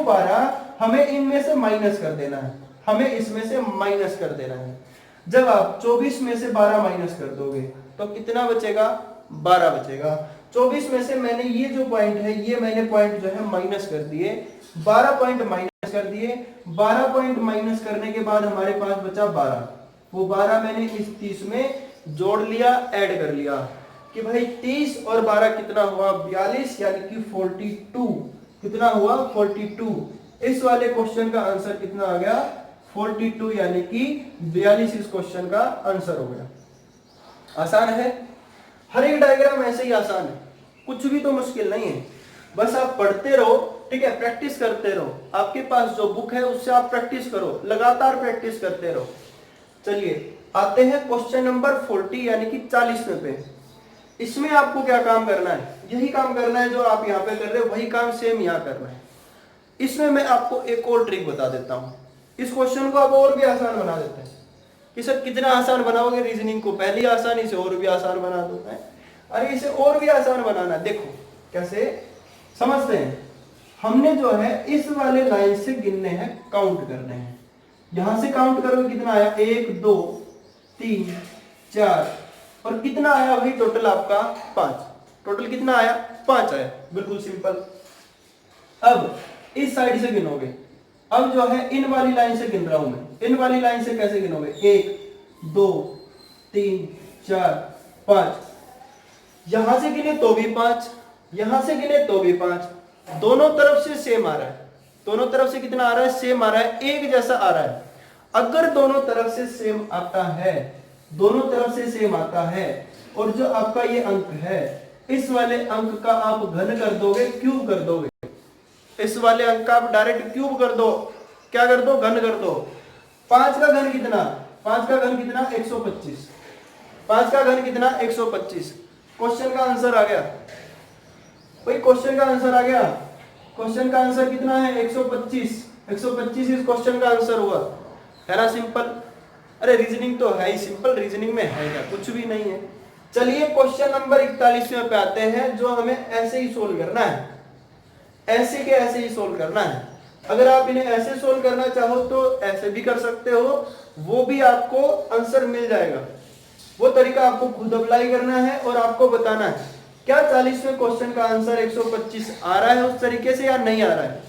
12 हमें इनमें से माइनस कर देना है, हमें इसमें से माइनस कर देना है। जब आप 24 में से 12 माइनस कर दोगे तो कितना बचेगा? 12 बचेगा। 24 में से मैंने ये जो पॉइंट है ये मैंने पॉइंट जो है माइनस कर दिए, 12 पॉइंट माइनस कर दिए। 12 पॉइंट माइनस करने के बाद हमारे पास बचा 12। वो 12 मैंने इस 30 में जोड़ लिया, ऐड कर लिया कि भाई 30 और 12 कितना हुआ 42 यानी कि 42। कितना हुआ 42। इस वाले क्वेश्चन का आंसर कितना आ गया 42 यानी कि 42 इस क्वेश्चन का आंसर हो गया। आसान है, हर एक डायग्राम ऐसे ही आसान है, कुछ भी तो मुश्किल नहीं है। बस आप पढ़ते रहो, ठीक है, प्रैक्टिस करते रहो। आपके पास जो बुक है उससे आप प्रैक्टिस करो, लगातार प्रैक्टिस करते रहो। चलिए आते हैं क्वेश्चन नंबर 40 यानी कि 40वें पे। इसमें आपको क्या काम करना है, यही काम करना है जो आप यहाँ पे कर रहे हो, वही काम सेम यहाँ करना है। इसमें मैं आपको एक और ट्रिक बता देता हूँ। इस क्वेश्चन को आप और भी आसान बना देते हैं कि सर कितना आसान बनाओगे रीजनिंग को, पहले ही आसानी से और भी आसान बना दो है। अरे इसे और भी आसान बनाना, देखो कैसे समझते हैं। हमने जो है इस वाले लाइन से गिनने हैं, काउंट करने हैं। यहां से काउंट करोगे कितना आया 1 2 3 4 और कितना आया भाई टोटल आपका 5। टोटल कितना आया 5 आया, बिल्कुल सिंपल। अब इस साइड से गिनोगे, अब जो है इन वाली लाइन से गिन रहा हूं मैं। इन वाली लाइन से कैसे गिनोगे 1 2 3 4 5। यहां से गिने तो भी 5, यहां से गिने तो भी 5। दोनों तरफ से सेम आ रहा है, दोनों तरफ से कितना आ रहा है सेम आ रहा है, एक जैसा आ रहा है। अगर दोनों तरफ से सेम आता है, दोनों तरफ से सेम आता है और जो आपका ये अंक है इस वाले अंक का आप घन कर दोगे, क्यूब कर दोगे। इस वाले अंक का आप डायरेक्ट क्यूब कर दो, क्या कर दो घन कर दो। 5 का घन कितना, 5 का घन कितना 125। 5 का घन कितना 125। क्वेश्चन का आंसर आ गया भाई, क्वेश्चन का आंसर आ गया। क्वेश्चन का आंसर कितना है 125। 125 इस क्वेश्चन का आंसर हुआ, है ना सिंपल। अरे रीजनिंग तो है ही सिंपल, रीजनिंग में है क्या, कुछ भी नहीं है। चलिए क्वेश्चन नंबर 41 पे आते हैं, जो हमें ऐसे ही सोल्व करना है, ऐसे के ऐसे ही सोल्व करना है। अगर आप इन्हें ऐसे सोल्व करना चाहो तो ऐसे भी कर सकते हो, वो भी आपको आंसर मिल जाएगा। वो तरीका आपको खुद अप्लाई करना है और आपको बताना है क्या 40वें क्वेश्चन का आंसर 125 आ रहा है उस तरीके से या नहीं आ रहा है।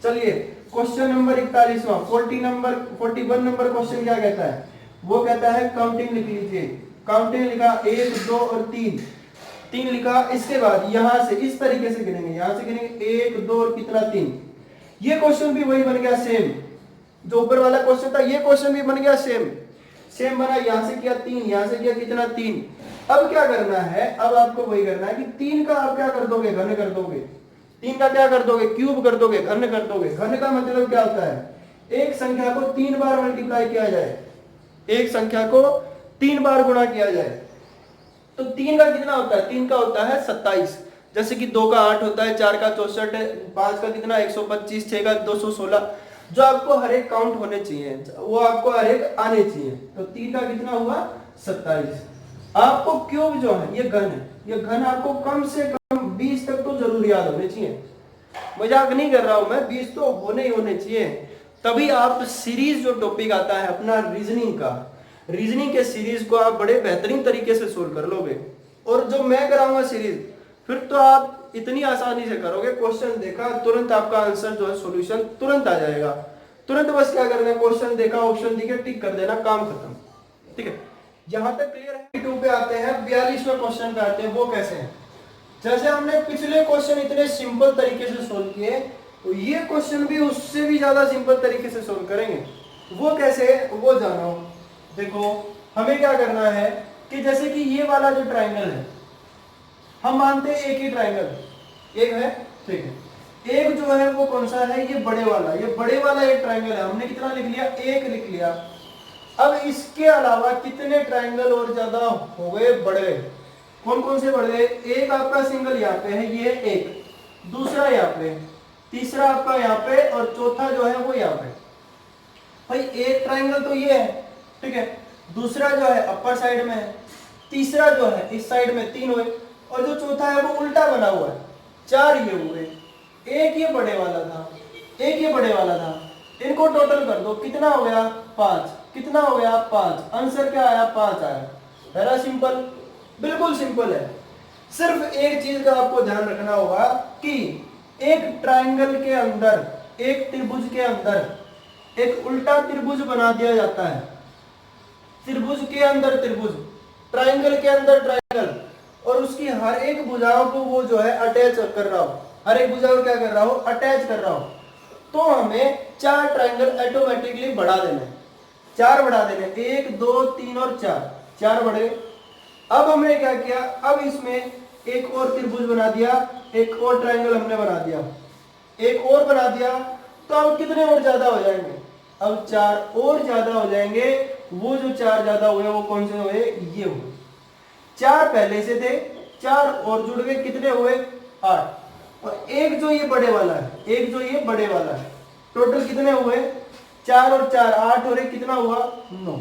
चलिए क्वेश्चन नंबर 41वां 41 नंबर क्वेश्चन क्या कहता है, वो कहता है काउंटिंग लिख लीजिए। काउंटिंग लिखा 1 2 और 3 लिखा। इसके बाद यहां से इस तरीके से गिनेंगे, यहां से गिनेंगे 1 2 और कितना 3। ये क्वेश्चन भी वही बन गया सेम, जो ऊपर वाला क्वेश्चन था ये क्वेश्चन भी बन गया सेम बना। यहां से किया 3, यहां से किया कितना 3। अब क्या करना है, अब आपको वही करना है कि 3 का आप क्या कर दोगे घन कर दोगे। 3 का क्या कर दोगे क्यूब कर दोगे, घन कर दोगे। घन का मतलब क्या होता है, एक संख्या को 3 बार मल्टीप्लाई किया जाए, एक संख्या को 3 बार गुणा किया जाए। तो 3 का कितना होता है, 3 का होता है 27। जैसे कि 2 का 8 होता है, 4 का 64, 5 का कितना 125, 6 का 216। जो आपको हर एक काउंट होने चाहिए वो आपको हर एक आने चाहिए। तो 3 का कितना हुआ 27। आपको क्यूब जो है ये घन है, ये घन आपको कम से कम 20 तक तो जरूर याद होने चाहिए। मजाक नहीं कर रहा हूं मैं, 20 तो होने ही होने चाहिए। तभी आप सीरीज जो टॉपिक आता है अपना रीजनिंग का, रीजनिंग के सीरीज को आप बड़े बेहतरीन तरीके से सोल्व कर लोगे। और जो मैं कराऊंगा सीरीज, फिर तो आप इतनी आसानी से करोगे, क्वेश्चन देखा तुरंत आपका आंसर जो है सॉल्यूशन तुरंत आ जाएगा। तुरंत बस क्या करना है, क्वेश्चन देखा ऑप्शन दिखे टिक कर देना, काम खत्म। ठीक है, यहां तक क्लियर है। 2 पे आते हैं, 42वें क्वेश्चन पे आते हैं। वो कैसे है, जैसे हमने पिछले क्वेश्चन इतने सिंपल तरीके से सोल्व किए, तो ये क्वेश्चन भी उससे भी ज्यादा सिंपल तरीके से सोल्व करेंगे। वो कैसे है वो जानो। देखो हमें क्या करना है कि जैसे कि ये वाला जो ट्राइंगल है, हम मानते हैं एक ही ट्राइंगल एक है, ठीक है। एक जो है वो कौन सा है, ये बड़े वाला, ये बड़े वाला एक ट्राइंगल है। हमने कितना लिख लिया, एक लिख लिया। अब इसके अलावा कितने ट्राइंगल और ज्यादा हो गए बड़े, कौन कौन से बढ़ गए। एक आपका सिंगल यहाँ पे है, ये एक, दूसरा यहाँ पे, तीसरा आपका यहाँ पे और चौथा जो है वो यहाँ पे। भाई एक ट्राइंगल तो ये है, ठीक है, दूसरा जो है अपर साइड में है, तीसरा जो है इस साइड में, 3 हुए, और जो चौथा है वो उल्टा बना हुआ है, 4 ये हुए। एक ये बड़े वाला था, एक ये बड़े वाला था, इनको टोटल कर दो, कितना हो गया 5, कितना हो गया 5। आंसर क्या आया 5 आया। वेरी सिंपल, बिल्कुल सिंपल है। सिर्फ एक चीज का आपको ध्यान रखना होगा कि एक ट्राइंगल के अंदर, एक त्रिभुज के अंदर एक उल्टा त्रिभुज बना दिया जाता है। त्रिभुज के अंदर त्रिभुज, ट्राइंगल के अंदर ट्राइंगल, और उसकी हर एक भुजाओं को वो जो है अटैच कर रहा हो, हर एक भुजा को क्या कर रहा हो, अटैच कर रहा हो, तो हमें 4 ट्राइंगल ऑटोमेटिकली बढ़ा देना है, 4 बढ़ा देने, 1 2 3 और 4 बढ़े। अब हमने क्या किया, अब इसमें एक और त्रिभुज बना दिया, एक और ट्राइंगल हमने बना दिया, एक और बना दिया, तो अब कितने और ज्यादा हो जाएंगे, अब 4 और ज्यादा हो जाएंगे। वो जो 4 ज्यादा हुए वो कौन से हुए, ये हुए। 4 पहले से थे, 4 और जुड़ गए, कितने हुए, 8, और एक जो ये बड़े वाला है, एक जो ये बड़े वाला है, टोटल कितने हुए, 4 और 4 8, और एक कितना हुआ, 9।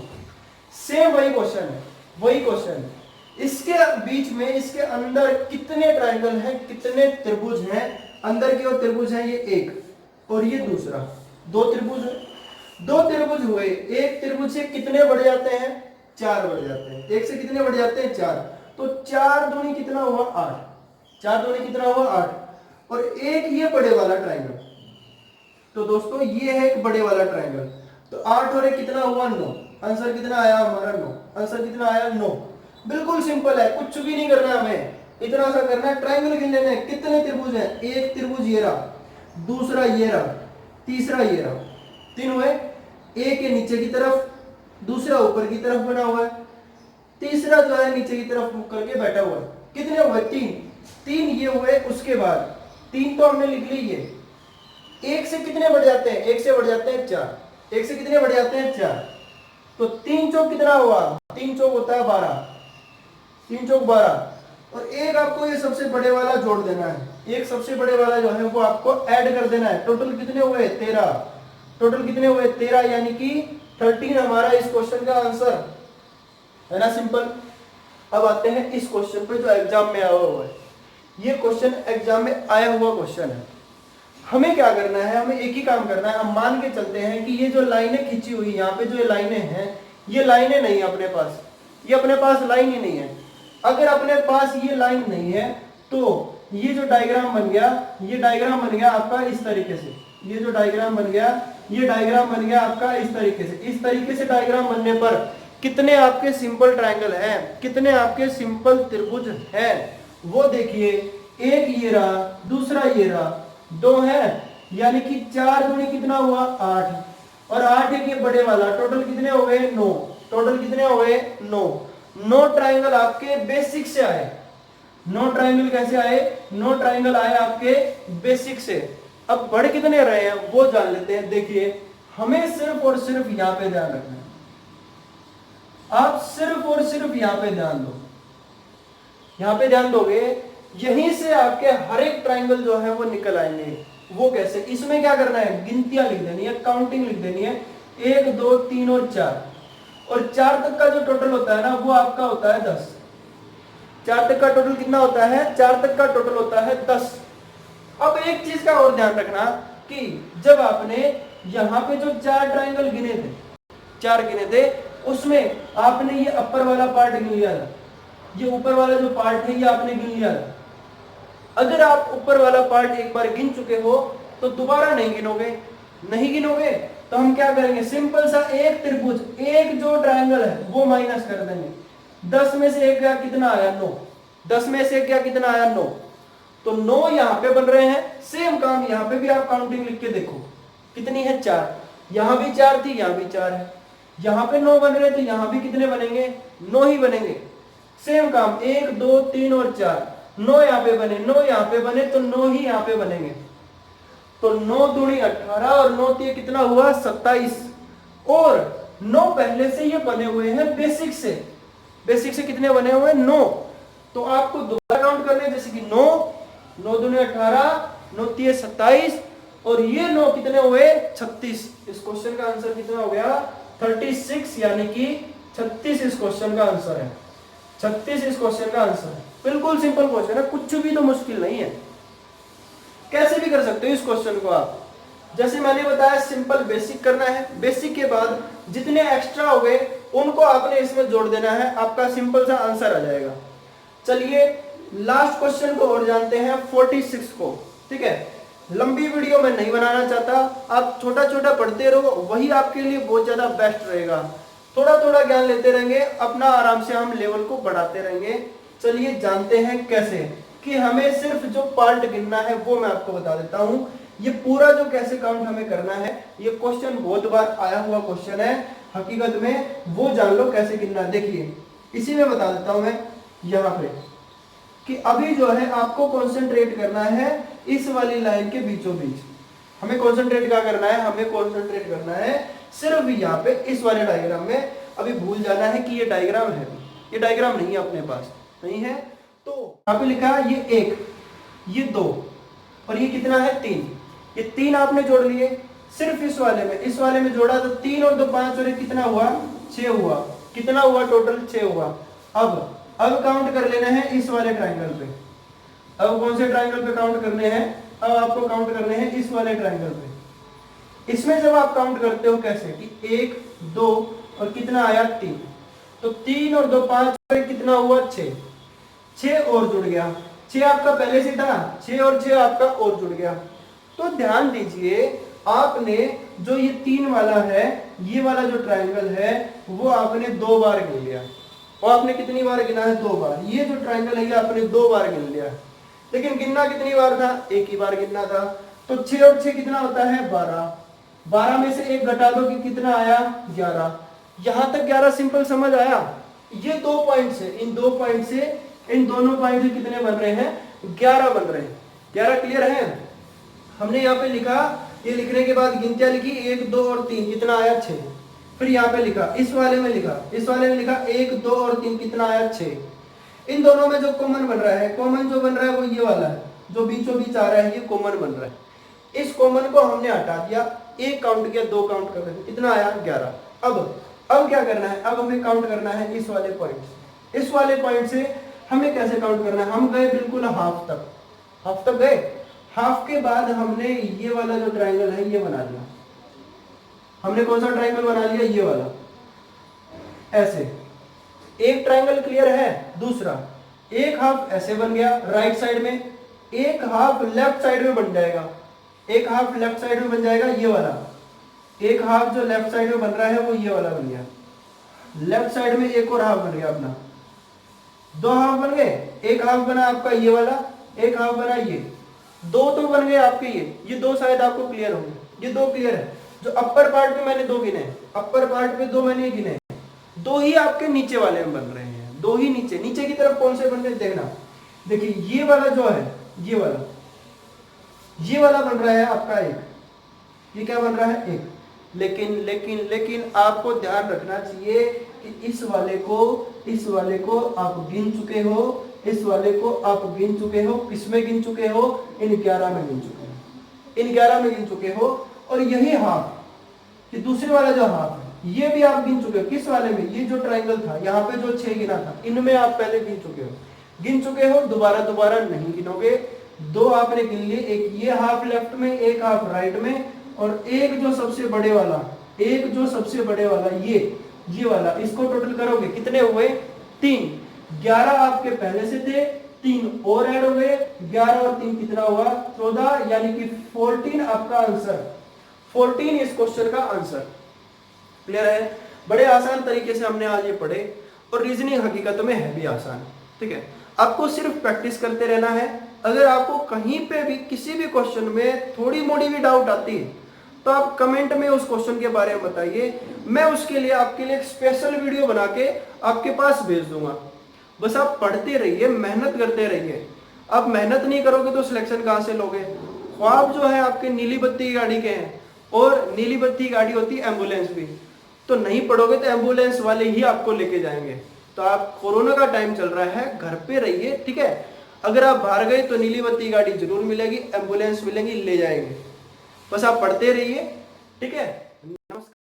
सेम वही क्वेश्चन है, वही क्वेश्चन है। इसके बीच में, इसके अंदर कितने ट्राइंगल हैं, कितने त्रिभुज हैं, अंदर की ओर त्रिभुज है, ये एक और ये दूसरा, 2 त्रिभुज है, 2 त्रिभुज हुए। एक त्रिभुज से कितने बढ़ जाते हैं, 4 बढ़ जाते हैं, एक से कितने बढ़ जाते हैं, 4, तो 4 दूनी कितना हुआ, 8, 4 दूनी कितना हुआ, 8, और एक ये बड़े वाला ट्राइंगल, तो दोस्तों ये है एक बड़े वाला ट्राइंगल, तो 8 और एक कितना हुआ, 9, आंसर कितना आया हमारा, 9, आंसर कितना आया, 9। बिल्कुल सिंपल है, कुछ भी नहीं करना हमें, इतना सा करना है, ट्राइंगल गिन लेने हैं, कितने त्रिभुज हैं, एक त्रिभुज ये रहा, दूसरा ये रहा, तीसरा ये रहा, 3 हुए, एक ये नीचे की तरफ, दूसरा ऊपर की तरफ बना हुआ है, तीसरा जो है नीचे की तरफ मुख करके बैठा हुआ है, कितने हुए, 3 ये हुए। उसके बाद 3 तो हमने लिख ली, ये एक से कितने बढ़ जाते हैं, एक से बढ़ जाते हैं 4, एक से कितने बढ़ जाते हैं, 4, तो 3 चौक कितना हुआ, 3 चौक होता है 12, 3 चौक 12, और एक आपको ये सबसे बड़े वाला जोड़ देना है, एक सबसे बड़े वाला जो है वो आपको ऐड कर देना है, टोटल कितने हुए, 13, टोटल कितने हुए, 13, यानी कि 13 हमारा इस क्वेश्चन का आंसर है ना, सिंपल। अब आते हैं इस क्वेश्चन पे जो एग्जाम में आया हुआ है, ये क्वेश्चन एग्जाम में आया हुआ क्वेश्चन है। हमें क्या करना है, हमें एक ही काम करना है, हम मान के चलते हैं कि ये जो लाइनें खींची हुई, यहाँ पे जो ये लाइनें हैं, ये लाइनें नहीं है अपने पास, ये अपने पास लाइन ही नहीं है। अगर अपने पास ये लाइन नहीं है तो ये जो डायग्राम बन गया, ये डायग्राम बन गया आपका इस तरीके से, ये जो डायग्राम बन गया, ये डायग्राम बन गया आपका इस तरीके से। इस तरीके से डायग्राम बनने पर कितने आपके सिंपल ट्रायंगल हैं, कितने आपके सिंपल त्रिभुज हैं, वो देखिए, एक ये रहा, दूसरा ये रहा, 2 है, यानी कि 4 दूनी कितना हुआ, 8, और 8 एक ये बड़े वाला, टोटल कितने हो गए, 9, टोटल कितने हो गए, 9 ट्रायंगल आपके बेसिक से आए। 9 ट्रायंगल कैसे आए, 9 ट्रायंगल आए आपके बेसिक से। अब बढ़ कितने रहे हैं वो जान लेते हैं। देखिए, हमें सिर्फ और सिर्फ यहां पे ध्यान रखना है, आप सिर्फ और सिर्फ यहां पे ध्यान दो, यहां पे ध्यान दोगे, यहीं से आपके हर एक ट्रायंगल जो है वो निकल आएंगे। वो कैसे, इसमें क्या करना है, गिनतियां लिख देनी है, काउंटिंग लिख देनी है, 1 2 3 और 4, और 4 तक का जो टोटल होता है ना वो आपका होता है 10। 4 तक का टोटल कितना होता है, 4 तक का टोटल होता है 10। अब एक चीज का और ध्यान रखना कि जब आपने यहां पे जो 4 ट्रायंगल गिने थे, 4 गिने थे, उसमें आपने ये अपर वाला पार्ट गिन लिया था, ये ऊपर वाला जो पार्ट है ये आपने गिन लिया था। अगर आप ऊपर वाला पार्ट एक बार गिन चुके हो तो दोबारा नहीं गिनोगे, नहीं गिनोगे तो हम क्या करेंगे, सिंपल सा एक त्रिभुज, एक जो ट्रायंगल है वो माइनस कर देंगे। 10 में से 1 गया, कितना आया, 9, 10 में से 1 गया, कितना आया, 9, तो 9 यहां पे बन रहे हैं। सेम काम यहां पे भी आप काउंटिंग लिख के देखो, कितनी है, 4, यहां भी 4 थी, यहां भी 4 है, यहां पे 9 बन रहे तो यहां भी कितने बनेंगे, 9 ही बनेंगे। सेम काम, 1 2 3 और 4, 9 यहां पे बने, 9 यहां पे बने, तो 9 ही यहां पे बनेंगे। तो 9 दूनी 18 और 9 तीन कितना हुआ, 27, और 9 पहले से ये बने हुए हैं बेसिक से, बेसिक से कितने बने हुए हैं, 9। तो आपको दोबारा काउंट करने, जैसे कि 9 दूनी 18, 9 तीन 27, और ये 9 कितने हुए, 36। इस क्वेश्चन का आंसर कितना हो गया, 36, यानी कि 36 इस क्वेश्चन का आंसर है। 36 इस क्वेश्चन का आंसर है। बिल्कुल सिंपल क्वेश्चन है, कुछ भी तो मुश्किल नहीं है, कैसे भी कर सकते हो इस क्वेश्चन को आप। जैसे मैंने बताया, सिंपल बेसिक करना है, बेसिक के बाद जितने एक्स्ट्रा हो गए उनको आपने इसमें जोड़ देना है, आपका सिंपल सा आंसर आ जाएगा। चलिए लास्ट क्वेश्चन को और जानते हैं, 46 को। ठीक है, लंबी वीडियो मैं नहीं बनाना चाहता, आप छोटा छोटा पढ़ते रहो, वही आपके लिए बहुत ज्यादा बेस्ट रहेगा। थोड़ा थोड़ा ज्ञान लेते रहेंगे, अपना आराम से हम लेवल को बढ़ाते रहेंगे। चलिए जानते हैं कैसे, कि हमें सिर्फ जो पार्ट गिनना है वो मैं आपको बता देता हूं। ये पूरा जो कैसे काउंट हमें करना है, ये क्वेश्चन बहुत बार आया हुआ क्वेश्चन है हकीकत में, वो जान लो कैसे गिनना। देखिए इसी में बता देता हूं मैं यहाँ पे, कि अभी जो है आपको कॉन्सेंट्रेट करना है इस वाली लाइन के बीचों बीच। हमें कॉन्सेंट्रेट क्या करना है, हमें कॉन्सेंट्रेट करना है सिर्फ यहाँ पे इस वाले डायग्राम में। अभी भूल जाना है कि ये डायग्राम है, ये डायग्राम नहीं है अपने पास, नहीं है। तो यहाँ पे लिखा है ये 1, ये 2 और ये कितना है 3। ये 3 आपने जोड़ लिए सिर्फ इस वाले में जोड़ा तो 3 और 2 5 और कितना हुआ 6 हुआ। कितना हुआ टोटल 6 हुआ। अब काउंट कर लेना है इस वाले ट्रायंगल पे। अब कौन से ट्रायंगल पे काउंट करने हैं, अब आपको काउंट करने हैं इस वाले ट्रायंगल पे। इसमें जब आप काउंट करते हो कैसे, कि 1 2 और कितना आया 3, तो 3 और 2 5 और कितना हुआ 6 और जुड़ गया। 6 आपका पहले से था, 6 और 6 आपका और जुड़ गया। तो ध्यान दीजिए, आपने जो ये 3 वाला है, ये वाला जो ट्रायंगल है वो आपने 2 बार गिन लिया। और आपने कितनी बार गिना है 2 बार। ये जो ट्रायंगल है ये आपने 2 बार गिन लिया, लेकिन गिनना कितनी बार था, एक ही बार गिनना था। तो 6 और 6 कितना होता है 12। 12 में से 1 घटा दो कि कितना आया 11। यहां तक 11 सिंपल समझ आया। ये 2 पॉइंट से, इन 2 पॉइंट से, इन दोनों पॉइंट से कितने बन रहे हैं 11 बन रहे हैं। 11 क्लियर है। हमने यहाँ पे लिखा, ये लिखने के बाद गिनतियां लिखी 1 2 और 3 कितना आया 6। फिर यहाँ पे लिखा, इस वाले में लिखा 1 2 और 3 कितना आया 6। इन दोनों में जो कॉमन बन रहा है, कॉमन जो बन रहा है वो ये वाला है, जो बीचों बीच आ रहा है, ये कॉमन बन रहा है। इस कॉमन को हमने हटा दिया, 1 काउंट किया, 2 काउंट कर रहे हैं, कितना आया 11। अब क्या करना है, अब हमें काउंट करना है इस वाले पॉइंट। इस वाले पॉइंट से हमें कैसे काउंट करना है, हम गए बिल्कुल हाफ तक गए। हाफ के बाद हमने ये वाला जो ट्रायंगल है ये बना लिया। हमने कौन सा ट्रायंगल बना लिया, ये वाला। ऐसे एक ट्रायंगल क्लियर है। दूसरा, एक हाफ ऐसे बन गया राइट साइड में, एक हाफ लेफ्ट साइड में बन जाएगा। एक हाफ लेफ्ट साइड में बन जाएगा ये वाला। एक हाफ जो लेफ्ट साइड में बन रहा है वो ये वाला बन गया। लेफ्ट साइड में एक और हाफ बन गया अपना। 2 हाफ बन गए। एक हाफ बना आपका ये वाला, एक हाफ बना ये। 2 तो बन गए आपके ये 2 शायद आपको क्लियर होंगे। ये 2 क्लियर है। जो अपर पार्ट में मैंने 2 गिने, अपर पार्ट में 2 मैंने गिने, 2 ही आपके नीचे वाले में बन रहे हैं। 2 ही नीचे की तरफ कौन से बन रहे देखना। देखिए ये वाला जो है, ये वाला बन रहा है आपका 1। ये क्या बन रहा है 1। लेकिन आपको ध्यान रखना चाहिए कि इस वाले को आप गिन चुके हो, इस वाले को आप गिन चुके हो। किसमें गिन चुके हो, इन 11 में गिन चुके हो, इन 11 में गिन चुके हो। और यही हाफ, कि दूसरे वाला जो हाफ है ये भी आप गिन चुके हो। किस वाले में, ये जो ट्रायंगल था यहाँ पे जो 6 गिना था, इनमें आप पहले गिन चुके हो। दोबारा नहीं गिनोगे। 2 आपने गिन लिए, एक ये हाफ लेफ्ट में, एक हाफ राइट में, और एक जो सबसे बड़े वाला ये वाला, इसको टोटल करोगे कितने हुए 3। 11 आपके पहले से थे, 3 और ऐड हो गए, 11 और 3 कितना हुआ 14, यानी कि 14 आपका आंसर। 14 इस क्वेश्चन का आंसर। क्लियर है। बड़े आसान तरीके से हमने आज ये पढ़े, और रीजनिंग हकीकत में है भी आसान। ठीक है, आपको सिर्फ प्रैक्टिस करते रहना है। अगर आपको कहीं पे भी किसी भी क्वेश्चन में थोड़ी मोड़ी भी डाउट आती है तो आप कमेंट में उस क्वेश्चन के बारे में बताइए। मैं उसके लिए आपके लिए एक स्पेशल वीडियो बना के आपके पास भेज दूंगा। बस आप पढ़ते रहिए, मेहनत करते रहिए। आप मेहनत नहीं करोगे तो सिलेक्शन कहाँ से लोगे। ख्वाब जो है आपके नीली बत्ती की गाड़ी के हैं, और नीली बत्ती की गाड़ी होती है एम्बुलेंस भी। तो नहीं पढ़ोगे तो एम्बुलेंस वाले ही आपको लेके जाएंगे। तो आप, कोरोना का टाइम चल रहा है, घर पे रहिए। ठीक है, अगर आप बाहर गए तो नीली बत्ती गाड़ी जरूर मिलेगी, एम्बुलेंस मिलेंगी, ले जाएंगे। बस आप पढ़ते रहिए। ठीक है, नमस्कार।